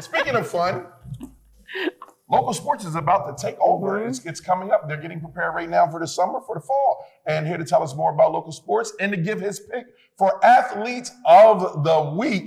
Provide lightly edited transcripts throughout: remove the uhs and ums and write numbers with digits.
speaking of fun, local sports is about to take over. It's coming up. They're getting prepared right now for the summer, for the fall. And here to tell us more about local sports and to give his pick for Athletes of the Week,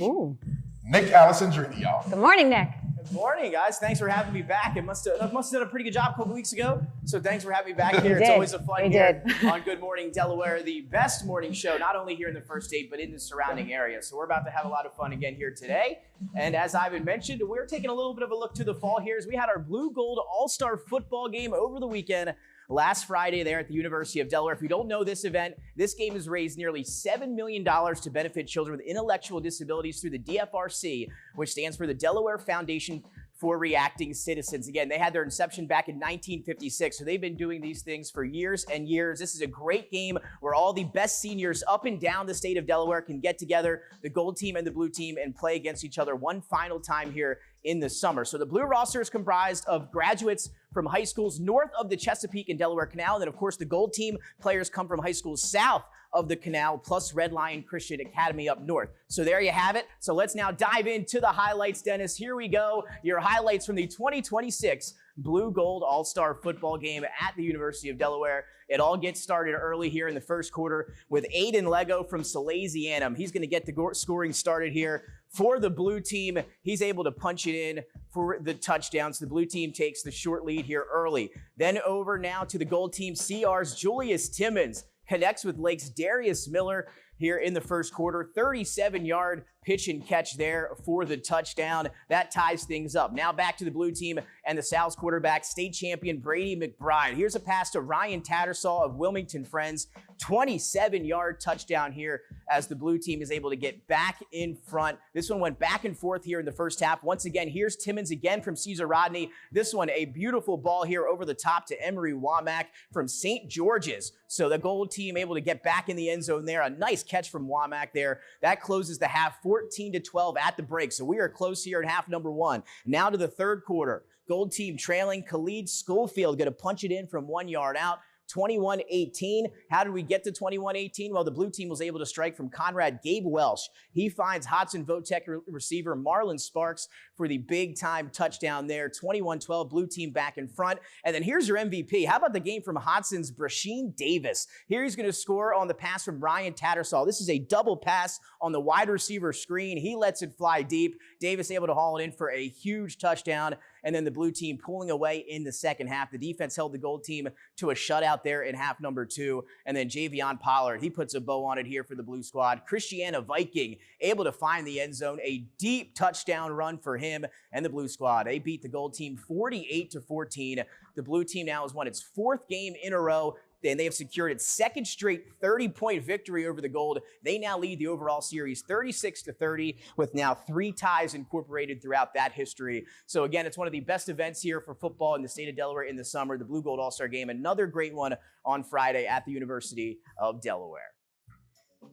Nick Alessandrini, y'all. Good morning, Nick. Good morning, guys. Thanks for having me back. I must have done a pretty good job a couple weeks ago. So thanks for having me back here. It's always a fun here on Good Morning Delaware, the best morning show, not only here in the First State, but in the surrounding area. So we're about to have a lot of fun again here today. And as Ivan mentioned, we're taking a little bit of a look to the fall here as we had our Blue Gold All-Star football game over the weekend. Last Friday there at the University of Delaware. If you don't know this event, this game has raised nearly $7 million to benefit children with intellectual disabilities through the DFRC, which stands for the Delaware Foundation for Reacting Citizens. Again, they had their inception back in 1956, so they've been doing these things for years and years. This is a great game where all the best seniors up and down the state of Delaware can get together, the gold team and the blue team, and play against each other one final time here in the summer. So the blue roster is comprised of graduates from high schools north of the Chesapeake and Delaware Canal. And then, of course, the gold team players come from high schools south of the canal, plus Red Lion Christian Academy up north. So there you have it. So let's now dive into the highlights, Dennis. Here we go. Your highlights from the 2026 Blue Gold All-Star football game at the University of Delaware. It all gets started early here in the first quarter with Aiden Lego from Salesianum. He's going to get the scoring started here for the blue team. He's able to punch it in for the touchdown. So the blue team takes the short lead here early. Then over now to the gold team. CR's Julius Timmons connects with Lake's Darius Miller here in the first quarter. 37-yard pitch and catch there for the touchdown. That ties things up. Now back to the blue team and the Sal's quarterback, state champion Brady McBride. Here's a pass to Ryan Tattersall of Wilmington Friends. 27-yard touchdown here as the blue team is able to get back in front. This one went back and forth here in the first half. Once again, here's Timmons again from Caesar Rodney. This one, a beautiful ball here over the top to Emery Womack from St. George's. So the gold team able to get back in the end zone there. A nice catch from Womack there. That closes the half 14-12 at the break. So we are close here in half number one. Now to the third quarter. Gold team trailing. Khalid Schofield going to punch it in from 1 yard out. 21-18. How did we get to 21-18? Well, the blue team was able to strike from Conrad Gabe Welsh. He finds Hodson Votech receiver Marlon Sparks for the big-time touchdown there. 21-12, blue team back in front. And then here's your MVP. How about the game from Hodson's Brasheen Davis? Here he's going to score on the pass from Ryan Tattersall. This is a double pass on the wide receiver screen. He lets it fly deep. Davis able to haul it in for a huge touchdown. And then the blue team pulling away in the second half. The defense held the gold team to a shutout there in half number two. And then Javion Pollard, he puts a bow on it here for the blue squad. Christiana Viking able to find the end zone. A deep touchdown run for him and the blue squad. They beat the gold team 48-14. The blue team now has won its fourth game in a row. And they have secured its second straight 30-point victory over the gold. They now lead the overall series 36-30 with now 3 ties incorporated throughout that history. So again, it's one of the best events here for football in the state of Delaware in the summer, the Blue Gold All-Star Game. Another great one on Friday at the University of Delaware.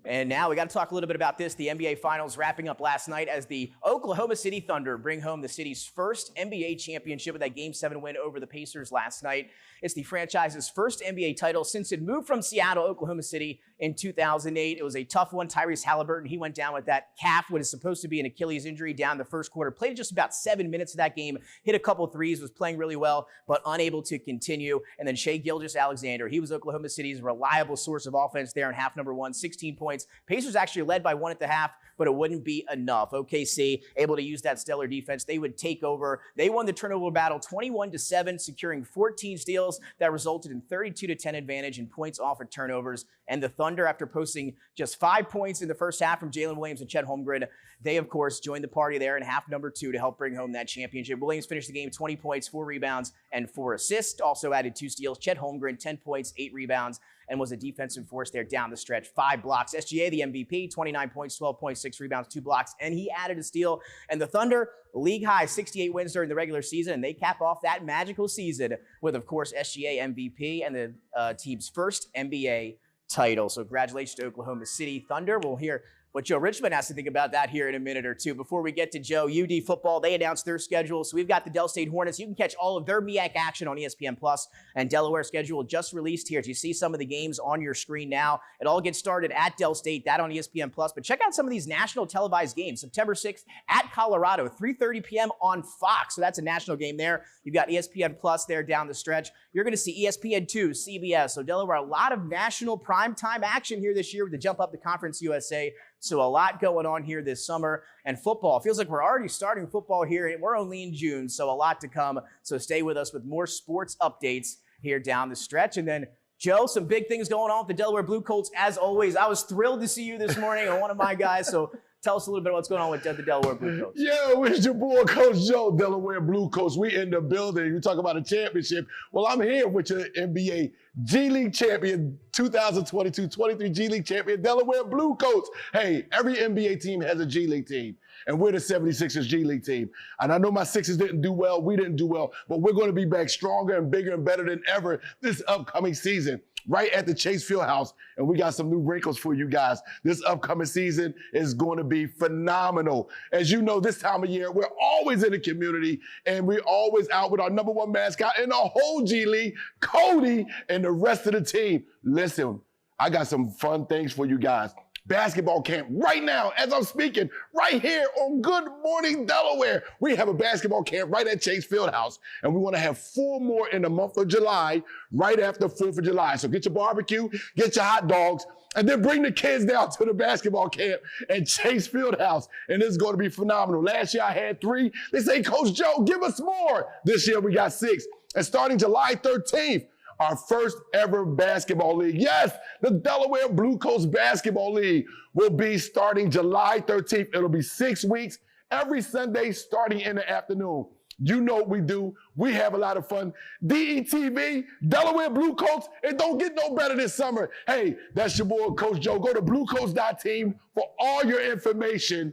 And now we got to talk a little bit about this. The NBA Finals wrapping up last night as the Oklahoma City Thunder bring home the city's first NBA championship with that Game 7 win over the Pacers last night. It's the franchise's first NBA title since it moved from Seattle, Oklahoma City in 2008. It was a tough one. Tyrese Halliburton, he went down with that calf, what is supposed to be an Achilles injury down the first quarter. Played just about 7 minutes of that game, hit a couple threes, was playing really well, but unable to continue. And then Shai Gilgeous-Alexander, he was Oklahoma City's reliable source of offense there in half number one, 16 points. Pacers actually led by 1 at the half, but it wouldn't be enough. OKC able to use that stellar defense. They would take over. They won the turnover battle 21-7, securing 14 steals that resulted in 32-10 advantage in points off of turnovers. And the Thunder, after posting just 5 points in the first half from Jalen Williams and Chet Holmgren, they, of course, joined the party there in half number 2 to help bring home that championship. Williams finished the game 20 points, 4 rebounds, and 4 assists. Also added 2 steals. Chet Holmgren, 10 points, 8 rebounds, and was a defensive force there down the stretch. 5 blocks. SGA, the MVP, 29 points, 12 points, 6 rebounds, 2 blocks, and he added a steal. And the Thunder, league high 68 wins during the regular season, and they cap off that magical season with, of course, SGA MVP and the team's first NBA title. So congratulations to Oklahoma City Thunder. We'll hear But Joe Richmond has to think about that here in a minute or two. Before we get to Joe, UD football, they announced their schedule. So we've got the Del State Hornets. You can catch all of their MEAC action on ESPN Plus, and Delaware schedule just released here. As you see some of the games on your screen now, it all gets started at Del State, that on ESPN Plus. But check out some of these national televised games. September 6th at Colorado, 3:30 p.m. on Fox. So that's a national game there. You've got ESPN Plus there down the stretch. You're going to see ESPN2, CBS. So Delaware, a lot of national primetime action here this year with the jump up to Conference USA. So a lot going on here this summer. And football, feels like we're already starting football here. We're only in June, so a lot to come. So stay with us with more sports updates here down the stretch. And then, Joe, some big things going on with the Delaware Blue Coats. As always, I was thrilled to see you this morning on one of my guys. So tell us a little bit what's going on with the Delaware Blue Coats. Yo, it's your boy, Coach Joe, Delaware Blue Coats. We in the building. You talk about a championship. Well, I'm here with your NBA G League champion, 2022-23 G League champion, Delaware Blue Coats. Hey, every NBA team has a G League team, and we're the 76ers G League team. And I know my Sixers didn't do well. We didn't do well, but we're going to be back stronger and bigger and better than ever this upcoming season, right at the Chase Fieldhouse. And we got some new wrinkles for you guys. This upcoming season is going to be phenomenal. As you know, this time of year, we're always in the community, and we're always out with our number one mascot in the whole G League, Cody, and the rest of the team. Listen, I got some fun things for you guys. Basketball camp right now, as I'm speaking, right here on Good Morning Delaware. We have a basketball camp right at Chase Fieldhouse, and we want to have 4 more in the month of July, right after 4th of July. So get your barbecue, get your hot dogs, and then bring the kids down to the basketball camp at Chase Fieldhouse, and it's going to be phenomenal. Last year I had 3. They say, Coach Joe, give us more. This year we got 6. And starting July 13th, our first ever basketball league. Yes, the Delaware Blue Coats Basketball League will be starting July 13th. It'll be 6 weeks, every Sunday starting in the afternoon. You know what we do. We have a lot of fun. DETV, Delaware Blue Coats, it don't get no better this summer. Hey, that's your boy, Coach Joe. Go to bluecoats.team for all your information,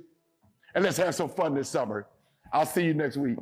and let's have some fun this summer. I'll see you next week.